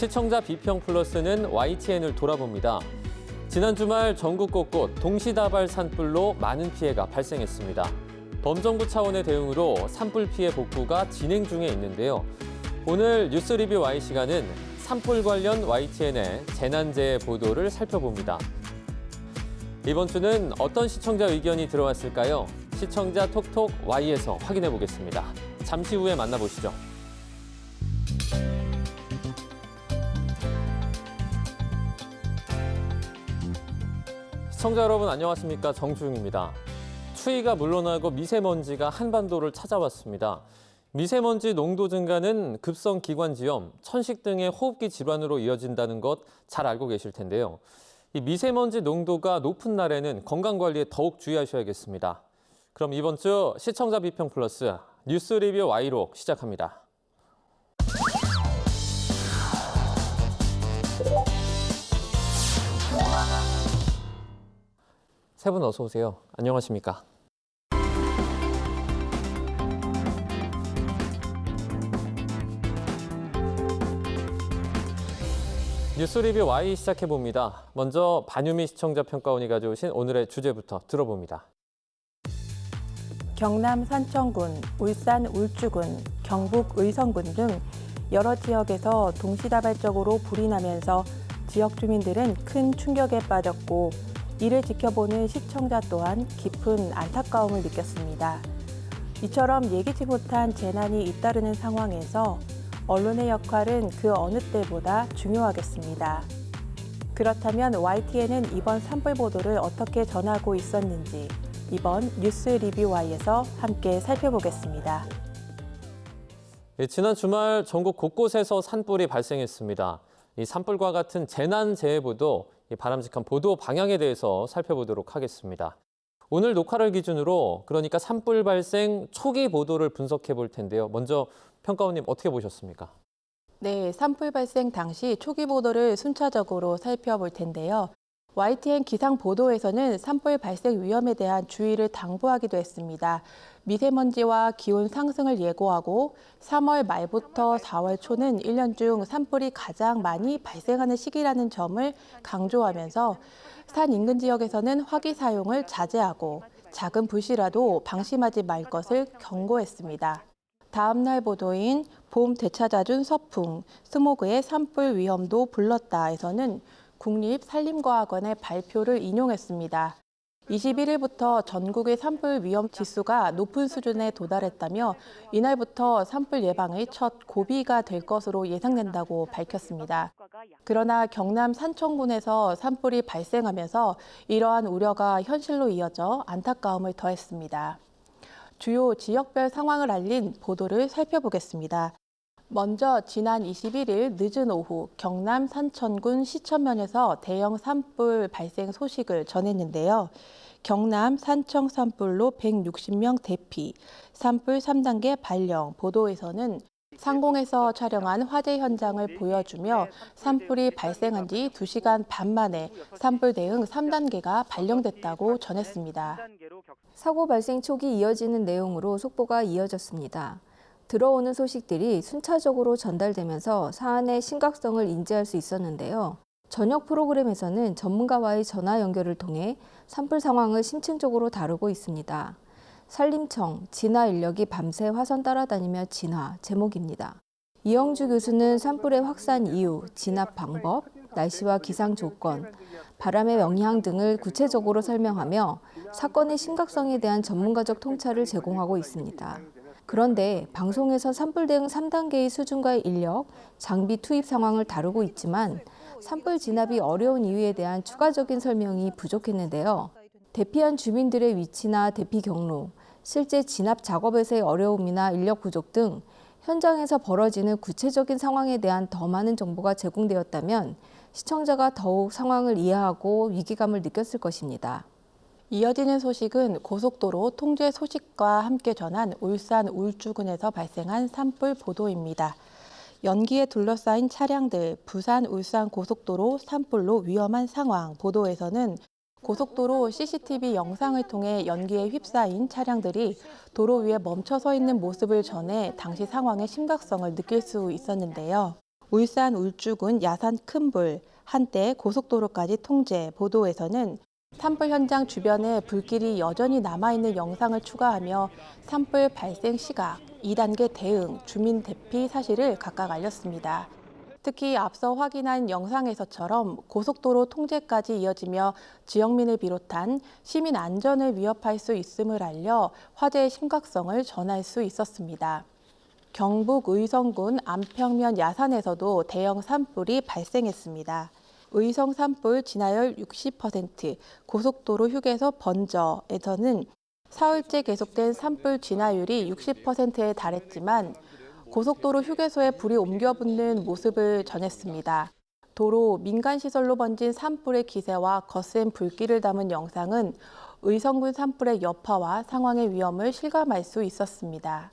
시청자 비평 플러스는 YTN을 돌아봅니다. 지난 주말 전국 곳곳 동시다발 산불로 많은 피해가 발생했습니다. 범정부 차원의 대응으로 산불 피해 복구가 진행 중에 있는데요. 오늘 뉴스 리뷰 Y 시간은 산불 관련 YTN의 재난재해 보도를 살펴봅니다. 이번 주는 어떤 시청자 의견이 들어왔을까요? 시청자 톡톡 Y에서 확인해 보겠습니다. 잠시 후에 만나보시죠. 시청자 여러분 안녕하십니까? 정주영입니다. 추위가 물러나고 미세먼지가 한반도를 찾아왔습니다. 미세먼지 농도 증가는 급성 기관지염, 천식 등의 호흡기 질환으로 이어진다는 것 잘 알고 계실 텐데요. 이 미세먼지 농도가 높은 날에는 건강관리에 더욱 주의하셔야겠습니다. 그럼 이번 주 시청자 비평 플러스 뉴스 리뷰 Y로 시작합니다. 세 분 어서 오세요. 안녕하십니까? 뉴스 리뷰 Y 시작해봅니다. 먼저 반유미 시청자 평가원이 가져오신 오늘의 주제부터 들어봅니다. 경남 산청군, 울산 울주군, 경북 의성군 등 여러 지역에서 동시다발적으로 불이 나면서 지역 주민들은 큰 충격에 빠졌고 이를 지켜보는 시청자 또한 깊은 안타까움을 느꼈습니다. 이처럼 예기치 못한 재난이 잇따르는 상황에서 언론의 역할은 그 어느 때보다 중요하겠습니다. 그렇다면 YTN은 이번 산불 보도를 어떻게 전하고 있었는지 이번 뉴스 리뷰 Y에서 함께 살펴보겠습니다. 지난 주말 전국 곳곳에서 산불이 발생했습니다. 이 산불과 같은 재난재해보도 바람직한 보도 방향에 대해서 살펴보도록 하겠습니다. 오늘 녹화를 기준으로 그러니까 산불 발생 초기 보도를 분석해 볼 텐데요. 먼저 평가원님 어떻게 보셨습니까? 네, 산불 발생 당시 초기 보도를 순차적으로 살펴볼 텐데요. YTN 기상 보도에서는 산불 발생 위험에 대한 주의를 당부하기도 했습니다. 미세먼지와 기온 상승을 예고하고 3월 말부터 4월 초는 1년 중 산불이 가장 많이 발생하는 시기라는 점을 강조하면서 산 인근 지역에서는 화기 사용을 자제하고 작은 불씨라도 방심하지 말 것을 경고했습니다. 다음 날 보도인 봄 되찾아준 서풍, 스모그의 산불 위험도 불렀다에서는 국립산림과학원의 발표를 인용했습니다. 21일부터 전국의 산불 위험 지수가 높은 수준에 도달했다며 이날부터 산불 예방의 첫 고비가 될 것으로 예상된다고 밝혔습니다. 그러나 경남 산청군에서 산불이 발생하면서 이러한 우려가 현실로 이어져 안타까움을 더했습니다. 주요 지역별 상황을 알린 보도를 살펴보겠습니다. 먼저 지난 21일 늦은 오후 경남 산천군 시천면에서 대형 산불 발생 소식을 전했는데요. 경남 산청 산불로 160명 대피, 산불 3단계 발령 보도에서는 상공에서 촬영한 화재 현장을 보여주며 산불이 발생한 지 2시간 반 만에 산불 대응 3단계가 발령됐다고 전했습니다. 사고 발생 초기 이어지는 내용으로 속보가 이어졌습니다. 들어오는 소식들이 순차적으로 전달되면서 사안의 심각성을 인지할 수 있었는데요. 저녁 프로그램에서는 전문가와의 전화 연결을 통해 산불 상황을 심층적으로 다루고 있습니다. 산림청, 진화 인력이 밤새 화선 따라다니며 진화 제목입니다. 이영주 교수는 산불의 확산 이유, 진압 방법, 날씨와 기상 조건, 바람의 영향 등을 구체적으로 설명하며 사건의 심각성에 대한 전문가적 통찰을 제공하고 있습니다. 그런데 방송에서 산불 대응 3단계의 수준과의 인력, 장비 투입 상황을 다루고 있지만 산불 진압이 어려운 이유에 대한 추가적인 설명이 부족했는데요. 대피한 주민들의 위치나 대피 경로, 실제 진압 작업에서의 어려움이나 인력 부족 등 현장에서 벌어지는 구체적인 상황에 대한 더 많은 정보가 제공되었다면 시청자가 더욱 상황을 이해하고 위기감을 느꼈을 것입니다. 이어지는 소식은 고속도로 통제 소식과 함께 전한 울산 울주군에서 발생한 산불 보도입니다. 연기에 둘러싸인 차량들, 부산 울산 고속도로 산불로 위험한 상황 보도에서는 고속도로 CCTV 영상을 통해 연기에 휩싸인 차량들이 도로 위에 멈춰 서 있는 모습을 전해 당시 상황의 심각성을 느낄 수 있었는데요. 울산 울주군 야산 큰불, 한때 고속도로까지 통제 보도에서는 산불 현장 주변에 불길이 여전히 남아있는 영상을 추가하며 산불 발생 시각, 2단계 대응, 주민 대피 사실을 각각 알렸습니다. 특히 앞서 확인한 영상에서처럼 고속도로 통제까지 이어지며 지역민을 비롯한 시민 안전을 위협할 수 있음을 알려 화재의 심각성을 전할 수 있었습니다. 경북 의성군 안평면 야산에서도 대형 산불이 발생했습니다. 의성 산불 진화율 60%, 고속도로 휴게소 번저에서는 사흘째 계속된 산불 진화율이 60%에 달했지만 고속도로 휴게소에 불이 옮겨 붙는 모습을 전했습니다. 도로 민간시설로 번진 산불의 기세와 거센 불길을 담은 영상은 의성군 산불의 여파와 상황의 위험을 실감할 수 있었습니다.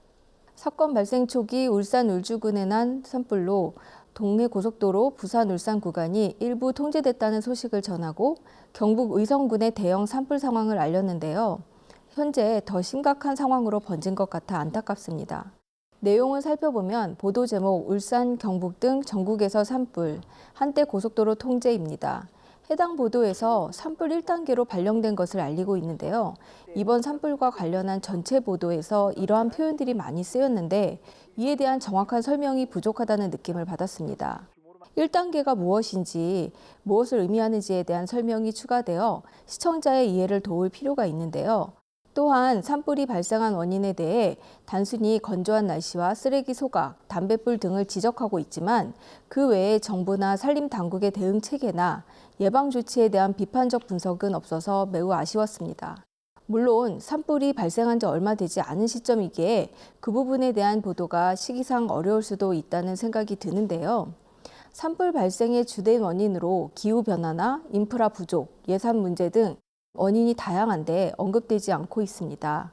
사건 발생 초기 울산 울주군에 난 산불로 동해 고속도로 부산 울산 구간이 일부 통제됐다는 소식을 전하고 경북 의성군의 대형 산불 상황을 알렸는데요. 현재 더 심각한 상황으로 번진 것 같아 안타깝습니다. 내용을 살펴보면 보도 제목 울산, 경북 등 전국에서 산불, 한때 고속도로 통제입니다. 해당 보도에서 산불 1단계로 발령된 것을 알리고 있는데요. 이번 산불과 관련한 전체 보도에서 이러한 표현들이 많이 쓰였는데 이에 대한 정확한 설명이 부족하다는 느낌을 받았습니다. 1단계가 무엇인지, 무엇을 의미하는지에 대한 설명이 추가되어 시청자의 이해를 도울 필요가 있는데요. 또한 산불이 발생한 원인에 대해 단순히 건조한 날씨와 쓰레기 소각, 담뱃불 등을 지적하고 있지만 그 외에 정부나 산림당국의 대응 체계나 예방 조치에 대한 비판적 분석은 없어서 매우 아쉬웠습니다. 물론 산불이 발생한 지 얼마 되지 않은 시점이기에 그 부분에 대한 보도가 시기상 어려울 수도 있다는 생각이 드는데요. 산불 발생의 주된 원인으로 기후변화나 인프라 부족, 예산 문제 등 원인이 다양한데 언급되지 않고 있습니다.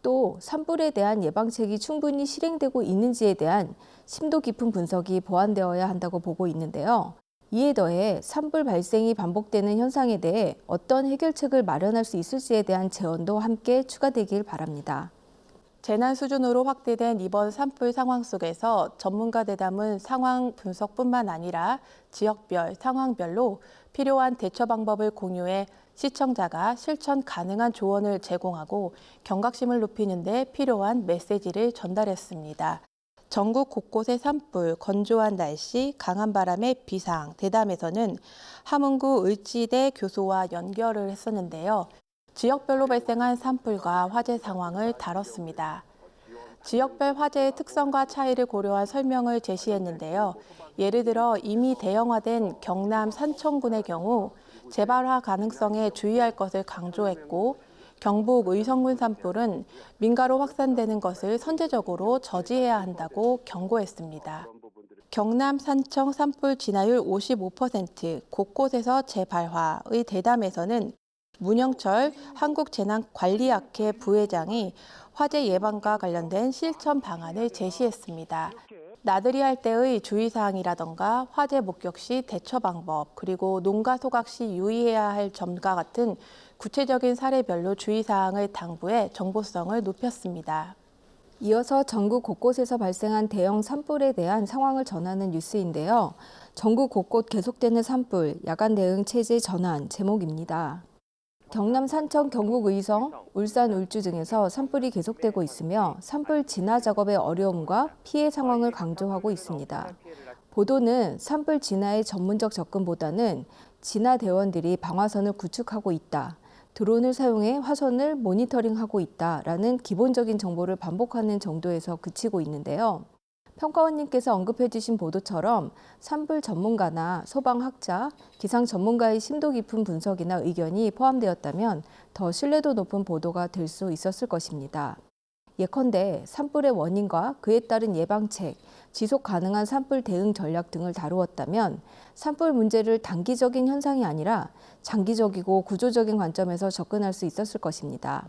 또 산불에 대한 예방책이 충분히 실행되고 있는지에 대한 심도 깊은 분석이 보완되어야 한다고 보고 있는데요. 이에 더해 산불 발생이 반복되는 현상에 대해 어떤 해결책을 마련할 수 있을지에 대한 제언도 함께 추가되길 바랍니다. 재난 수준으로 확대된 이번 산불 상황 속에서 전문가 대담은 상황 분석뿐만 아니라 지역별, 상황별로 필요한 대처 방법을 공유해 시청자가 실천 가능한 조언을 제공하고 경각심을 높이는 데 필요한 메시지를 전달했습니다. 전국 곳곳의 산불, 건조한 날씨, 강한 바람의 비상, 대담에서는 함흥구 을지대 교소와 연결을 했었는데요. 지역별로 발생한 산불과 화재 상황을 다뤘습니다. 지역별 화재의 특성과 차이를 고려한 설명을 제시했는데요. 예를 들어 이미 대형화된 경남 산청군의 경우 재발화 가능성에 주의할 것을 강조했고 경북 의성군 산불은 민가로 확산되는 것을 선제적으로 저지해야 한다고 경고했습니다. 경남 산청 산불 진화율 55%, 곳곳에서 재발화의 대담에서는 문영철 한국재난관리학회 부회장이 화재 예방과 관련된 실천 방안을 제시했습니다. 나들이 할 때의 주의사항이라던가 화재 목격 시 대처 방법, 그리고 농가 소각 시 유의해야 할 점과 같은 구체적인 사례별로 주의사항을 당부해 정보성을 높였습니다. 이어서 전국 곳곳에서 발생한 대형 산불에 대한 상황을 전하는 뉴스인데요. 전국 곳곳 계속되는 산불, 야간 대응 체제 전환 제목입니다. 경남 산청, 경북 의성, 울산 울주 등에서 산불이 계속되고 있으며 산불 진화 작업의 어려움과 피해 상황을 강조하고 있습니다. 보도는 산불 진화의 전문적 접근보다는 진화 대원들이 방화선을 구축하고 있다, 드론을 사용해 화선을 모니터링하고 있다라는 기본적인 정보를 반복하는 정도에서 그치고 있는데요. 평가원님께서 언급해 주신 보도처럼 산불 전문가나 소방학자, 기상 전문가의 심도 깊은 분석이나 의견이 포함되었다면 더 신뢰도 높은 보도가 될 수 있었을 것입니다. 예컨대 산불의 원인과 그에 따른 예방책, 지속 가능한 산불 대응 전략 등을 다루었다면 산불 문제를 단기적인 현상이 아니라 장기적이고 구조적인 관점에서 접근할 수 있었을 것입니다.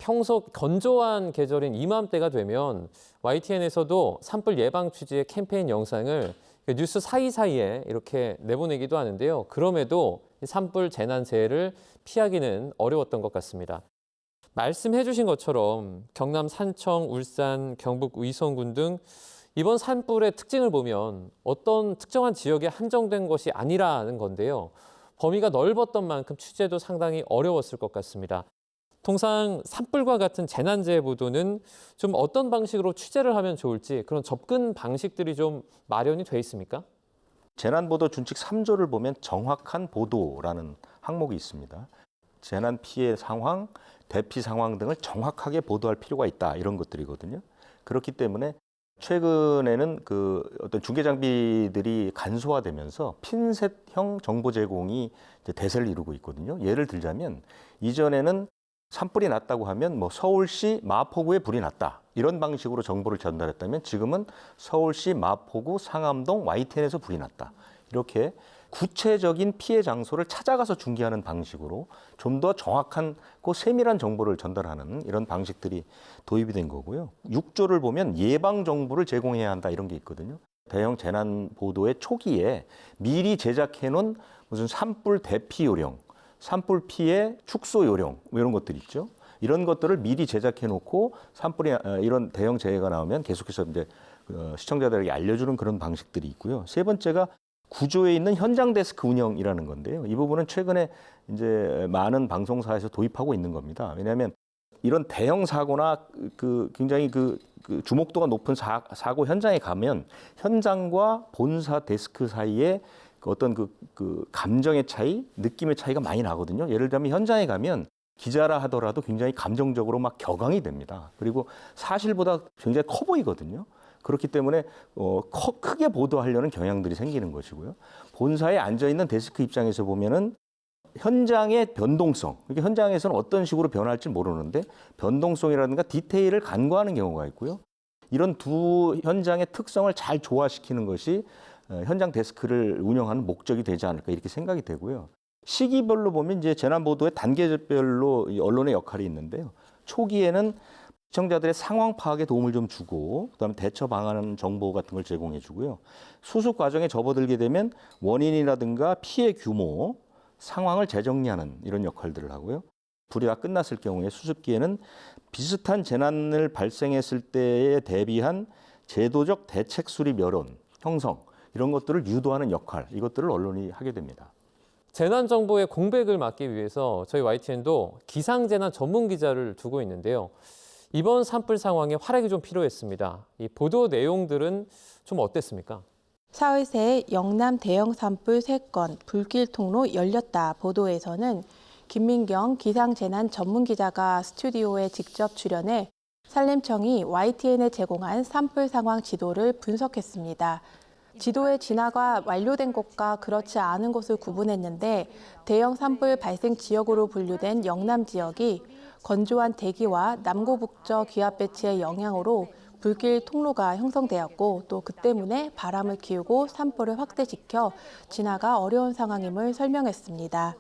평소 건조한 계절인 이맘때가 되면 YTN에서도 산불 예방 취지의 캠페인 영상을 뉴스 사이사이에 이렇게 내보내기도 하는데요. 그럼에도 산불 재난재해를 피하기는 어려웠던 것 같습니다. 말씀해 주신 것처럼 경남 산청, 울산, 경북 의성군 등 이번 산불의 특징을 보면 어떤 특정한 지역에 한정된 것이 아니라는 건데요. 범위가 넓었던 만큼 취재도 상당히 어려웠을 것 같습니다. 통상 산불과 같은 재난재해 보도는 좀 어떤 방식으로 취재를 하면 좋을지 그런 접근 방식들이 좀 마련이 돼 있습니까? 재난보도 준칙 3조를 보면 정확한 보도라는 항목이 있습니다. 재난 피해 상황, 대피 상황 등을 정확하게 보도할 필요가 있다 이런 것들이거든요. 그렇기 때문에 최근에는 어떤 중계 장비들이 간소화되면서 핀셋형 정보 제공이 이제 대세를 이루고 있거든요. 예를 들자면 이전에는 산불이 났다고 하면 뭐 서울시 마포구에 불이 났다 이런 방식으로 정보를 전달했다면 지금은 서울시 마포구 상암동 YTN에서 불이 났다 이렇게 구체적인 피해 장소를 찾아가서 중계하는 방식으로 좀 더 정확하고 세밀한 정보를 전달하는 이런 방식들이 도입이 된 거고요. 6조를 보면 예방 정보를 제공해야 한다 이런 게 있거든요. 대형 재난 보도의 초기에 미리 제작해 놓은 무슨 산불 대피 요령, 산불 피해 축소 요령 이런 것들 있죠. 이런 것들을 미리 제작해 놓고 산불이 이런 대형 재해가 나오면 계속해서 이제 시청자들에게 알려주는 그런 방식들이 있고요. 세 번째가 구조에 있는 현장 데스크 운영이라는 건데요. 이 부분은 최근에 이제 많은 방송사에서 도입하고 있는 겁니다. 왜냐하면 이런 대형 사고나 굉장히 주목도가 높은 사고 현장에 가면 현장과 본사 데스크 사이에 어떤 감정의 차이, 느낌의 차이가 많이 나거든요. 예를 들면 현장에 가면 기자라 하더라도 굉장히 감정적으로 막 격앙이 됩니다. 그리고 사실보다 굉장히 커 보이거든요. 그렇기 때문에 크게 보도하려는 경향들이 생기는 것이고요. 본사에 앉아있는 데스크 입장에서 보면은 현장의 변동성, 그러니까 현장에서는 어떤 식으로 변할지 모르는데 변동성이라든가 디테일을 간과하는 경우가 있고요. 이런 두 현장의 특성을 잘 조화시키는 것이 현장 데스크를 운영하는 목적이 되지 않을까 이렇게 생각이 되고요. 시기별로 보면 이제 재난 보도의 단계별로 언론의 역할이 있는데요. 초기에는 시청자들의 상황 파악에 도움을 좀 주고 그다음에 대처 방안 정보 같은 걸 제공해 주고요. 수습 과정에 접어들게 되면 원인이라든가 피해 규모, 상황을 재정리하는 이런 역할들을 하고요. 불이 다 끝났을 경우에 수습기에는 비슷한 재난을 발생했을 때에 대비한 제도적 대책 수립 여론, 형성 이런 것들을 유도하는 역할, 이것들을 언론이 하게 됩니다. 재난 정보의 공백을 막기 위해서 저희 YTN도 기상재난 전문 기자를 두고 있는데요. 이번 산불 상황에 활약이 좀 필요했습니다. 이 보도 내용들은 좀 어땠습니까? 사흘 새 영남 대형 산불 3건 불길 통로 열렸다 보도에서는 김민경 기상재난 전문 기자가 스튜디오에 직접 출연해 산림청이 YTN에 제공한 산불 상황 지도를 분석했습니다. 지도의 진화가 완료된 곳과 그렇지 않은 곳을 구분했는데 대형 산불 발생 지역으로 분류된 영남 지역이 건조한 대기와 남고북저 기압 배치의 영향으로 불길 통로가 형성되었고 또 그 때문에 바람을 키우고 산불을 확대시켜 진화가 어려운 상황임을 설명했습니다.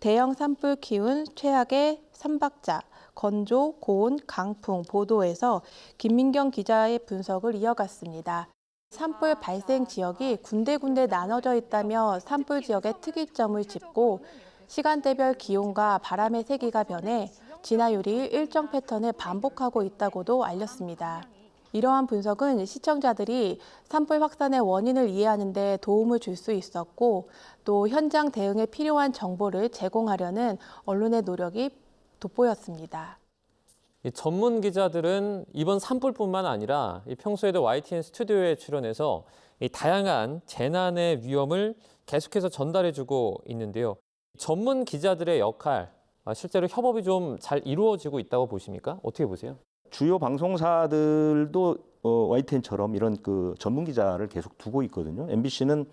대형 산불 키운 최악의 3박자, 건조, 고온, 강풍 보도에서 김민경 기자의 분석을 이어갔습니다. 산불 발생 지역이 군데군데 나눠져 있다며 산불 지역의 특이점을 짚고 시간대별 기온과 바람의 세기가 변해 진화율이 일정 패턴을 반복하고 있다고도 알렸습니다. 이러한 분석은 시청자들이 산불 확산의 원인을 이해하는 데 도움을 줄 수 있었고 또 현장 대응에 필요한 정보를 제공하려는 언론의 노력이 돋보였습니다. 이 전문 기자들은 이번 산불뿐만 아니라 평소에도 YTN 스튜디오에 출연해서 이 다양한 재난의 위험을 계속해서 전달해주고 있는데요. 전문 기자들의 역할, 실제로 협업이 좀 잘 이루어지고 있다고 보십니까? 어떻게 보세요? 주요 방송사들도 YTN처럼 이런 전문 기자를 계속 두고 있거든요. MBC는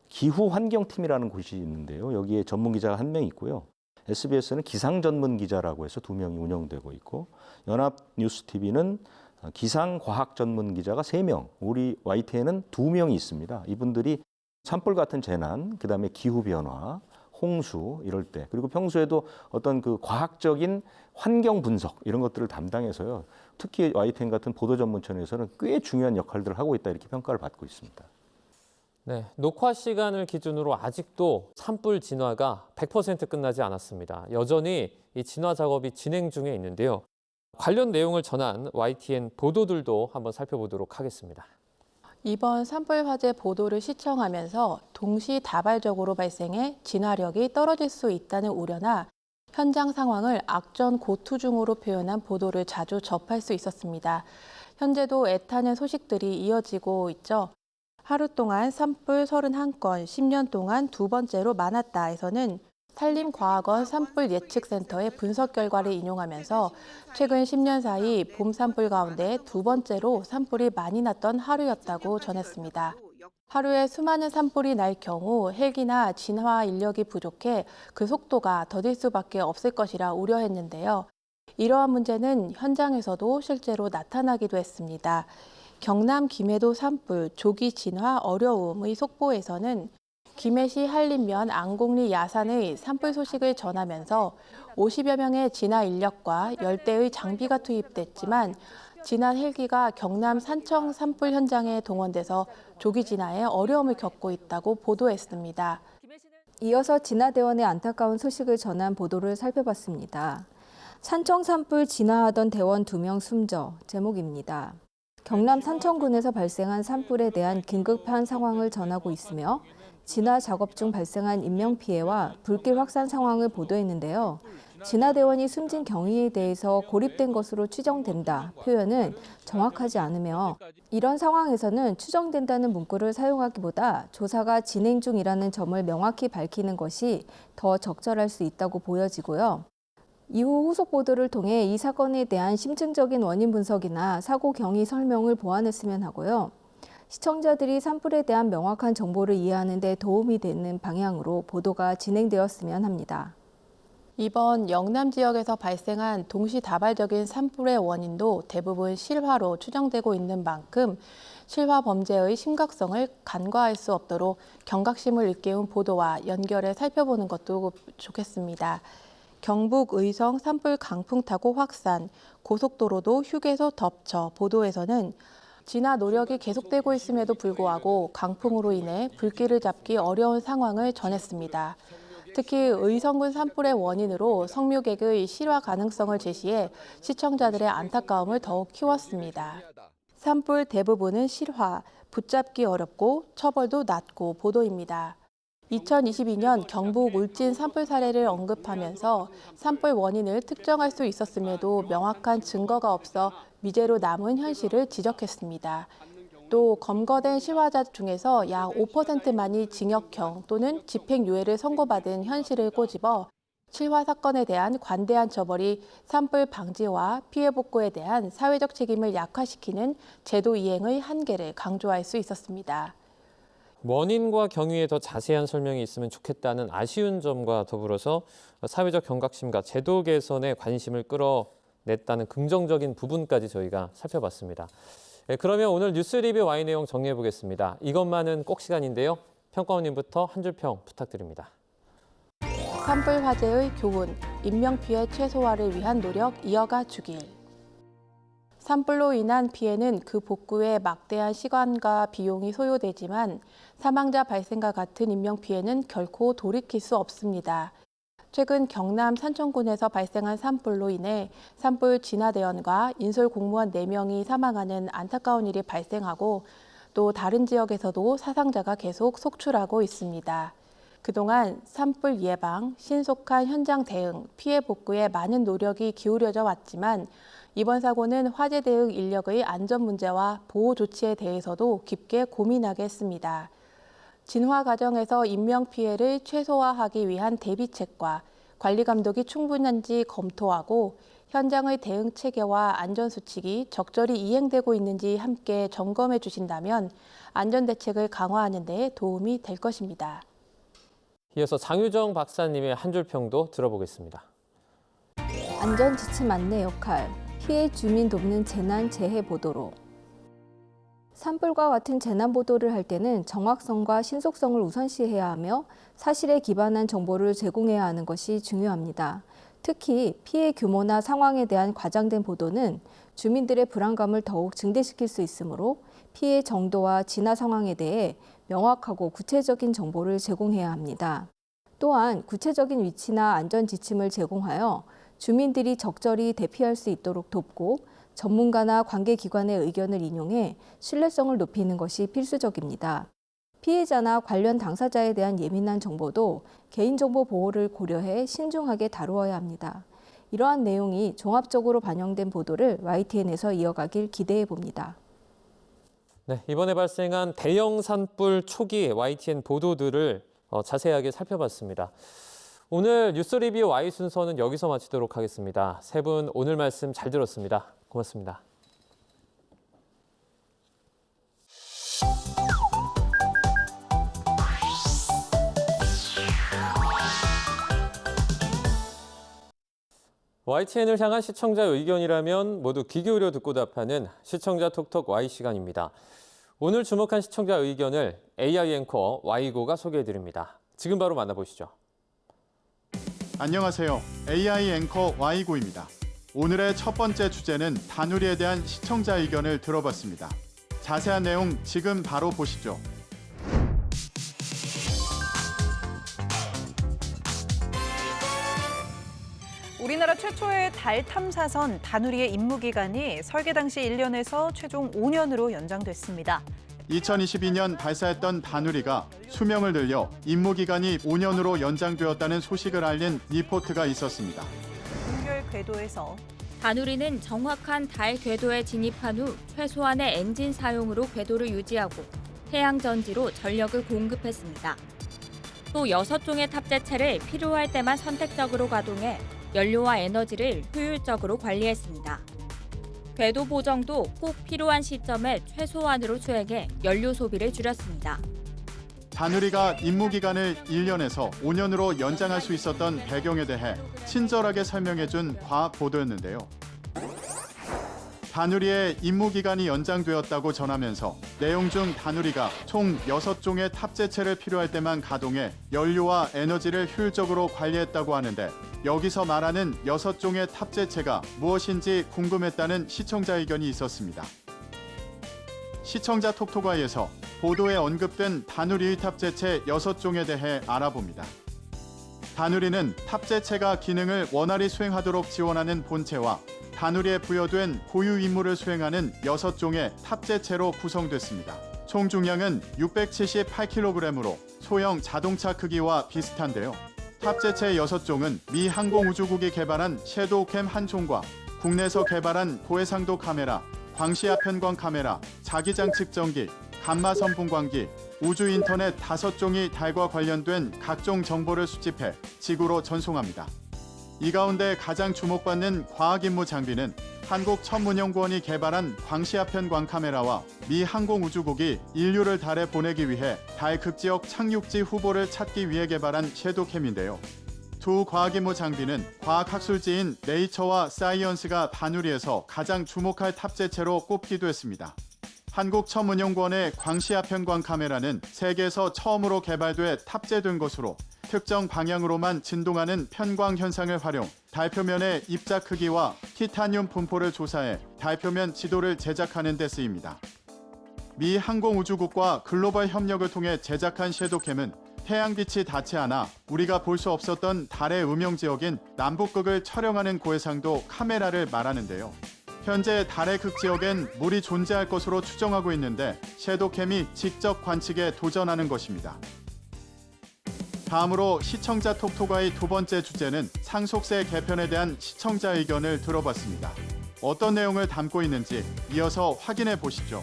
기후환경팀이라는 곳이 있는데요. 여기에 전문 기자가 1명 있고요. SBS는 기상 전문 기자라고 해서 2명이 운영되고 있고 연합뉴스TV는 기상과학 전문 기자가 3명, 우리 YTN은 2명이 있습니다. 이분들이 산불 같은 재난, 그다음에 기후변화, 홍수 이럴 때 그리고 평소에도 어떤 과학적인 환경 분석 이런 것들을 담당해서요. 특히 YTN 같은 보도 전문 채널에서는 꽤 중요한 역할들을 하고 있다 이렇게 평가를 받고 있습니다. 네, 녹화 시간을 기준으로 아직도 산불 진화가 100% 끝나지 않았습니다. 여전히 이 진화 작업이 진행 중에 있는데요. 관련 내용을 전한 YTN 보도들도 한번 살펴보도록 하겠습니다. 이번 산불 화재 보도를 시청하면서 동시다발적으로 발생해 진화력이 떨어질 수 있다는 우려나 현장 상황을 악전고투중으로 표현한 보도를 자주 접할 수 있었습니다. 현재도 애타는 소식들이 이어지고 있죠. 하루 동안 산불 31건, 10년 동안 두 번째로 많았다에서는 산림과학원 산불 예측센터의 분석 결과를 인용하면서 최근 10년 사이 봄 산불 가운데 두 번째로 산불이 많이 났던 하루였다고 전했습니다. 하루에 수많은 산불이 날 경우 헬기나 진화 인력이 부족해 그 속도가 더딜 수밖에 없을 것이라 우려했는데요. 이러한 문제는 현장에서도 실제로 나타나기도 했습니다. 경남 김해도 산불 조기 진화 어려움의 속보에서는 김해시 한림면 안곡리 야산의 산불 소식을 전하면서 50여 명의 진화 인력과 10대의 장비가 투입됐지만 진화 헬기가 경남 산청 산불 현장에 동원돼서 조기 진화에 어려움을 겪고 있다고 보도했습니다. 이어서 진화대원의 안타까운 소식을 전한 보도를 살펴봤습니다. 산청 산불 진화하던 대원 2명 숨져 제목입니다. 경남 산청군에서 발생한 산불에 대한 긴급한 상황을 전하고 있으며 진화 작업 중 발생한 인명피해와 불길 확산 상황을 보도했는데요. 진화대원이 숨진 경위에 대해서 고립된 것으로 추정된다 표현은 정확하지 않으며 이런 상황에서는 추정된다는 문구를 사용하기보다 조사가 진행 중이라는 점을 명확히 밝히는 것이 더 적절할 수 있다고 보여지고요. 이후 후속 보도를 통해 이 사건에 대한 심층적인 원인 분석이나 사고 경위 설명을 보완했으면 하고요. 시청자들이 산불에 대한 명확한 정보를 이해하는 데 도움이 되는 방향으로 보도가 진행되었으면 합니다. 이번 영남 지역에서 발생한 동시다발적인 산불의 원인도 대부분 실화로 추정되고 있는 만큼 실화 범죄의 심각성을 간과할 수 없도록 경각심을 일깨운 보도와 연결해 살펴보는 것도 좋겠습니다. 경북 의성 산불 강풍 타고 확산, 고속도로도 휴게소 덮쳐 보도에서는 진화 노력이 계속되고 있음에도 불구하고 강풍으로 인해 불길을 잡기 어려운 상황을 전했습니다. 특히 의성군 산불의 원인으로 성묘객의 실화 가능성을 제시해 시청자들의 안타까움을 더욱 키웠습니다. 산불 대부분은 실화, 붙잡기 어렵고 처벌도 낮고 보도입니다. 2022년 경북 울진 산불 사례를 언급하면서 산불 원인을 특정할 수 있었음에도 명확한 증거가 없어 미제로 남은 현실을 지적했습니다. 또 검거된 실화자 중에서 약 5%만이 징역형 또는 집행유예를 선고받은 현실을 꼬집어 실화 사건에 대한 관대한 처벌이 산불 방지와 피해 복구에 대한 사회적 책임을 약화시키는 제도 이행의 한계를 강조할 수 있었습니다. 원인과 경위에 더 자세한 설명이 있으면 좋겠다는 아쉬운 점과 더불어서 사회적 경각심과 제도 개선에 관심을 끌어냈다는 긍정적인 부분까지 저희가 살펴봤습니다. 그러면 오늘 뉴스 리뷰 와이 내용 정리해 보겠습니다. 이것만은 꼭 시간인데요. 평가원님부터 한 줄 평 부탁드립니다. 산불 화재의 교훈, 인명피해 최소화를 위한 노력 이어가 주길. 산불로 인한 피해는 그 복구에 막대한 시간과 비용이 소요되지만 사망자 발생과 같은 인명피해는 결코 돌이킬 수 없습니다. 최근 경남 산청군에서 발생한 산불로 인해 산불 진화대원과 인솔 공무원 4명이 사망하는 안타까운 일이 발생하고 또 다른 지역에서도 사상자가 계속 속출하고 있습니다. 그동안 산불 예방, 신속한 현장 대응, 피해 복구에 많은 노력이 기울여져 왔지만 이번 사고는 화재 대응 인력의 안전 문제와 보호 조치에 대해서도 깊게 고민하게 했습니다. 진화 과정에서 인명피해를 최소화하기 위한 대비책과 관리 감독이 충분한지 검토하고 현장의 대응 체계와 안전수칙이 적절히 이행되고 있는지 함께 점검해 주신다면 안전대책을 강화하는 데 도움이 될 것입니다. 이어서 장유정 박사님의 한 줄 평도 들어보겠습니다. 안전지침 안내 역할, 피해 주민 돕는 재난 재해 보도로. 산불과 같은 재난 보도를 할 때는 정확성과 신속성을 우선시해야 하며 사실에 기반한 정보를 제공해야 하는 것이 중요합니다. 특히 피해 규모나 상황에 대한 과장된 보도는 주민들의 불안감을 더욱 증대시킬 수 있으므로 피해 정도와 진화 상황에 대해 명확하고 구체적인 정보를 제공해야 합니다. 또한 구체적인 위치나 안전 지침을 제공하여 주민들이 적절히 대피할 수 있도록 돕고 전문가나 관계기관의 의견을 인용해 신뢰성을 높이는 것이 필수적입니다. 피해자나 관련 당사자에 대한 예민한 정보도 개인정보 보호를 고려해 신중하게 다루어야 합니다. 이러한 내용이 종합적으로 반영된 보도를 YTN에서 이어가길 기대해 봅니다. 네, 이번에 발생한 대형 산불 초기 YTN 보도들을 자세하게 살펴봤습니다. 오늘 뉴스 리뷰 Y 순서는 여기서 마치도록 하겠습니다. 세 분 오늘 말씀 잘 들었습니다. 고맙습니다. YTN을 향한 시청자 의견이라면 모두 귀 기울여 듣고 답하는 시청자 톡톡 Y 시간입니다. 오늘 주목한 시청자 의견을 AI 앵커 Y고가 소개해드립니다. 지금 바로 만나보시죠. 안녕하세요. AI 앵커 Y고입니다. 오늘의 첫 번째 주제는 다누리에 대한 시청자 의견을 들어봤습니다. 자세한 내용 지금 바로 보시죠. 우리나라 최초의 달 탐사선 다누리의 임무 기간이 설계 당시 1년에서 최종 5년으로 연장됐습니다. 2022년 발사했던 다누리가 수명을 늘려 임무 기간이 5년으로 연장되었다는 소식을 알린 리포트가 있었습니다. 동결 궤도에서 다누리는 정확한 달 궤도에 진입한 후 최소한의 엔진 사용으로 궤도를 유지하고 태양 전지로 전력을 공급했습니다. 또 6종의 탑재체를 필요할 때만 선택적으로 가동해 연료와 에너지를 효율적으로 관리했습니다. 궤도 보정도 꼭 필요한 시점에 최소한으로 수행해 연료 소비를 줄였습니다. 다누리가 임무 기간을 1년에서 5년으로 연장할 수 있었던 배경에 대해 친절하게 설명해준 과학 보도였는데요. 다누리의 임무 기간이 연장되었다고 전하면서 내용 중 다누리가 총 6종의 탑재체를 필요할 때만 가동해 연료와 에너지를 효율적으로 관리했다고 하는데 여기서 말하는 6종의 탑재체가 무엇인지 궁금했다는 시청자 의견이 있었습니다. 시청자 톡톡아이에서 보도에 언급된 다누리의 탑재체 6종에 대해 알아봅니다. 다누리는 탑재체가 기능을 원활히 수행하도록 지원하는 본체와 다누리에 부여된 고유 임무를 수행하는 6종의 탑재체로 구성됐습니다. 총 중량은 678kg으로 소형 자동차 크기와 비슷한데요. tab제체 6종은 미 항공우주국이 개발한 섀도우캠 한 종과 국내에서 개발한 고해상도 카메라, 광시야 편광 카메라, 자기장 측정기, 감마 선분광기, 우주 인터넷 5종이 달과 관련된 각종 정보를 수집해 지구로 전송합니다. 이 가운데 가장 주목받는 과학임무 장비는 한국천문연구원이 개발한 광시야 편광 카메라와 미 항공우주국이 인류를 달에 보내기 위해 달 극지역 착륙지 후보를 찾기 위해 개발한 섀도우캠인데요. 두 과학임무 장비는 과학학술지인 네이처와 사이언스가 다누리에서 가장 주목할 탑재체로 꼽기도 했습니다. 한국천문연구원의 광시야 편광 카메라는 세계에서 처음으로 개발돼 탑재된 것으로 특정 방향으로만 진동하는 편광 현상을 활용, 달표면의 입자 크기와 티타늄 분포를 조사해 달표면 지도를 제작하는 데 쓰입니다. 미 항공우주국과 글로벌 협력을 통해 제작한 섀도우캠은 태양빛이 닿지 않아 우리가 볼 수 없었던 달의 음영 지역인 남북극을 촬영하는 고해상도 카메라를 말하는데요. 현재 달의 극지역엔 물이 존재할 것으로 추정하고 있는데 섀도우캠이 직접 관측에 도전하는 것입니다. 다음으로 시청자 톡톡아의 두 번째 주제는 상속세 개편에 대한 시청자 의견을 들어봤습니다. 어떤 내용을 담고 있는지 이어서 확인해 보시죠.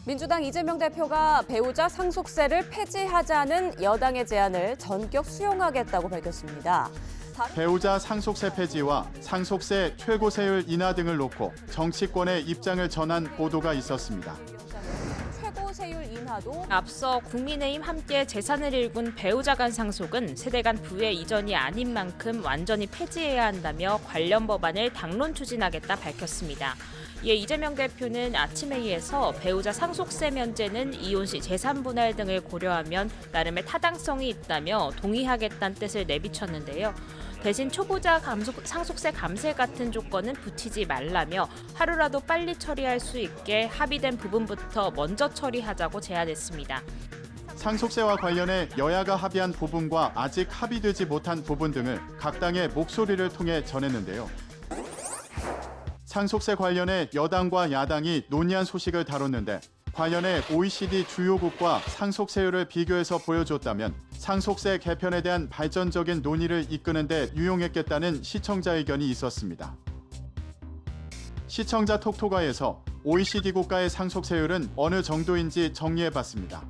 민주당 이재명 대표가 배우자 상속세를 폐지하자는 여당의 제안을 전격 수용하겠다고 밝혔습니다. 배우자 상속세 폐지와 상속세 최고세율 인하 등을 놓고 정치권의 입장을 전한 보도가 있었습니다. 최고세율 인하도 앞서 국민의힘 함께 재산을 일군 배우자 간 상속은 세대 간 부의 이전이 아닌 만큼 완전히 폐지해야 한다며 관련 법안을 당론 추진하겠다 밝혔습니다. 이에 이재명 대표는 아침 회의에서 배우자 상속세 면제는 이혼 시 재산 분할 등을 고려하면 나름의 타당성이 있다며 동의하겠다는 뜻을 내비쳤는데요. 대신 초보자 상속세 감세 같은 조건은 붙이지 말라며 하루라도 빨리 처리할 수 있게 합의된 부분부터 먼저 처리하자고 제안했습니다. 상속세와 관련해 여야가 합의한 부분과 아직 합의되지 못한 부분 등을 각 당의 목소리를 통해 전했는데요. 상속세 관련해 여당과 야당이 논의한 소식을 다뤘는데 관련해 OECD 주요국과 상속세율을 비교해서 보여줬다면 상속세 개편에 대한 발전적인 논의를 이끄는 데 유용했겠다는 시청자 의견이 있었습니다. 시청자 톡톡아에서 OECD 국가의 상속세율은 어느 정도인지 정리해봤습니다.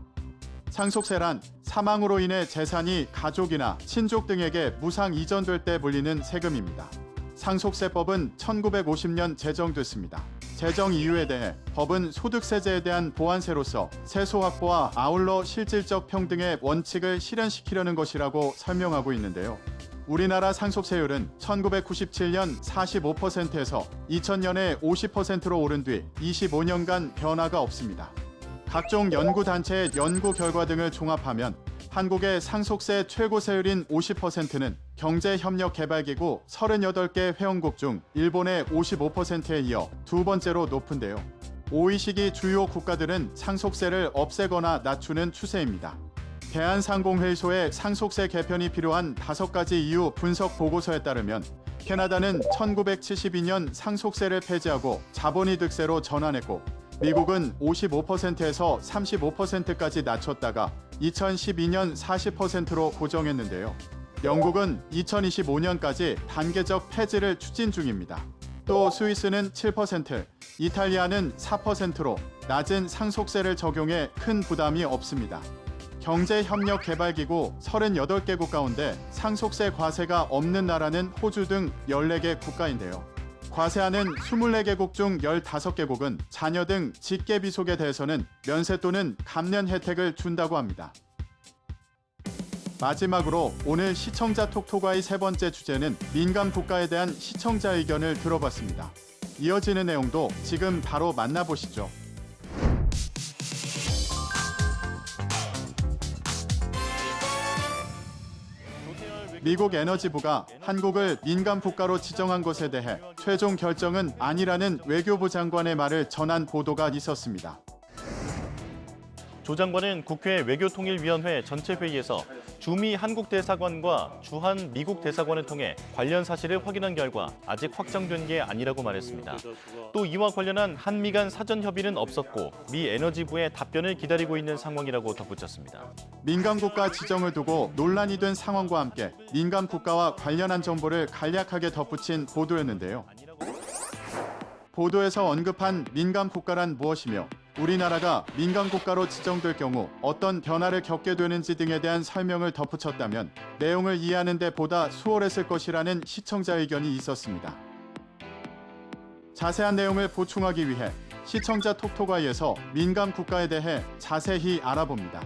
상속세란 사망으로 인해 재산이 가족이나 친족 등에게 무상 이전될 때 물리는 세금입니다. 상속세법은 1950년 제정됐습니다. 제정 이유에 대해 법은 소득세제에 대한 보완세로서 세소 확보와 아울러 실질적 평등의 원칙을 실현시키려는 것이라고 설명하고 있는데요. 우리나라 상속세율은 1997년 45%에서 2000년에 50%로 오른 뒤 25년간 변화가 없습니다. 각종 연구단체의 연구 결과 등을 종합하면 한국의 상속세 최고세율인 50%는 경제협력개발기구 38개 회원국 중 일본의 55%에 이어 두 번째로 높은데요. OECD 주요 국가들은 상속세를 없애거나 낮추는 추세입니다. 대한상공회의소의 상속세 개편이 필요한 5가지 이유 분석 보고서에 따르면 캐나다는 1972년 상속세를 폐지하고 자본이득세로 전환했고 미국은 55%에서 35%까지 낮췄다가 2012년 40%로 고정했는데요. 영국은 2025년까지 단계적 폐지를 추진 중입니다. 또 스위스는 7%, 이탈리아는 4%로 낮은 상속세를 적용해 큰 부담이 없습니다. 경제협력개발기구 38개국 가운데 상속세 과세가 없는 나라는 호주 등 14개 국가인데요. 과세하는 24개국 중 15개국은 자녀 등 직계비속에 대해서는 면세 또는 감면 혜택을 준다고 합니다. 마지막으로 오늘 시청자 톡톡아의 세 번째 주제는 민감 국가에 대한 시청자 의견을 들어봤습니다. 이어지는 내용도 지금 바로 만나보시죠. 미국 에너지부가 한국을 민감 국가로 지정한 것에 대해 최종 결정은 아니라는 외교부 장관의 말을 전한 보도가 있었습니다. 조 장관은 국회 외교통일위원회 전체 회의에서 주미 한국 대사관과 주한 미국 대사관을 통해 관련 사실을 확인한 결과 아직 확정된 게 아니라고 말했습니다. 또 이와 관련한 한미 간 사전 협의는 없었고 미 에너지부의 답변을 기다리고 있는 상황이라고 덧붙였습니다. 민감 국가 지정을 두고 논란이 된 상황과 함께 민감 국가와 관련한 정보를 간략하게 덧붙인 보도였는데요. 보도에서 언급한 민감 국가란 무엇이며 우리나라가 민감 국가로 지정될 경우 어떤 변화를 겪게 되는지 등에 대한 설명을 덧붙였다면 내용을 이해하는 데 보다 수월했을 것이라는 시청자 의견이 있었습니다. 자세한 내용을 보충하기 위해 시청자 톡톡아이에서 민감 국가에 대해 자세히 알아봅니다.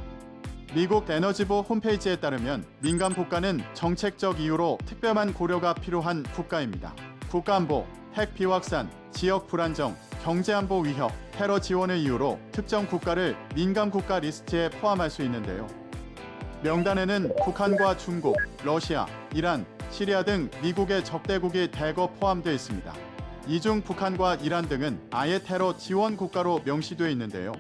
미국 에너지부 홈페이지에 따르면 민감 국가는 정책적 이유로 특별한 고려가 필요한 국가입니다. 국가안보, 핵 비확산, 지역 불안정, 경제안보 위협, 테러 지원을 이유로 특정 국가를 민감 국가 리스트에 포함할 수 있는데요. 명단에는 북한과 중국, 러시아, 이란, 시리아 등 미국의 적대국이 대거 포함되어 있습니다. 이 중 북한과 이란 등은 아예 테러 지원 국가로 명시되어 있는데요.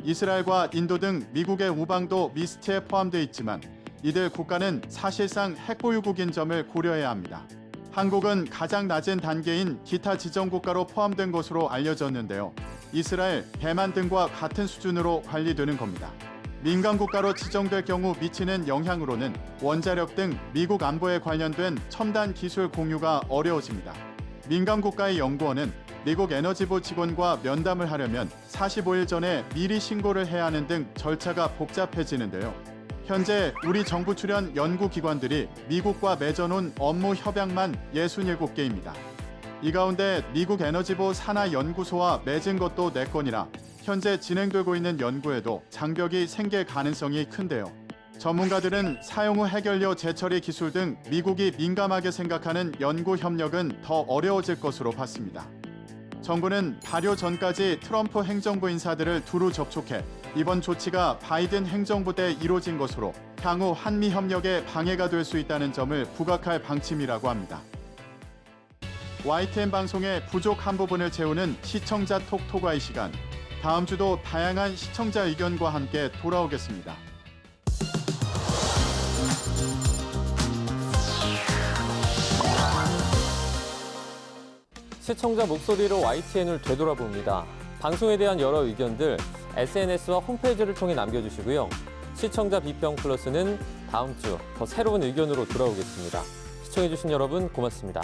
이스라엘과 인도 등 미국의 우방도 리스트에 포함되어 있지만 이들 국가는 사실상 핵보유국인 점을 고려해야 합니다. 한국은 가장 낮은 단계인 기타 지정국가로 포함된 것으로 알려졌는데요. 이스라엘, 대만 등과 같은 수준으로 관리되는 겁니다. 민감 국가로 지정될 경우 미치는 영향으로는 원자력 등 미국 안보에 관련된 첨단 기술 공유가 어려워집니다. 민감 국가의 연구원은 미국 에너지부 직원과 면담을 하려면 45일 전에 미리 신고를 해야 하는 등 절차가 복잡해지는데요. 현재 우리 정부 출연 연구기관들이 미국과 맺어놓은 업무 협약만 67개입니다. 이 가운데 미국 에너지부 산하연구소와 맺은 것도 4건이라 현재 진행되고 있는 연구에도 장벽이 생길 가능성이 큰데요. 전문가들은 사용 후 해결료 재처리 기술 등 미국이 민감하게 생각하는 연구 협력은 더 어려워질 것으로 봤습니다. 정부는 발효 전까지 트럼프 행정부 인사들을 두루 접촉해 이번 조치가 바이든 행정부 때 이뤄진 것으로 향후 한미 협력에 방해가 될 수 있다는 점을 부각할 방침이라고 합니다. YTN 방송의 부족한 부분을 채우는 시청자 톡톡아이 시간. 다음 주도 다양한 시청자 의견과 함께 돌아오겠습니다. 시청자 목소리로 YTN을 되돌아봅니다. 방송에 대한 여러 의견들 SNS와 홈페이지를 통해 남겨주시고요. 시청자 비평 플러스는 다음 주 더 새로운 의견으로 돌아오겠습니다. 시청해주신 여러분 고맙습니다.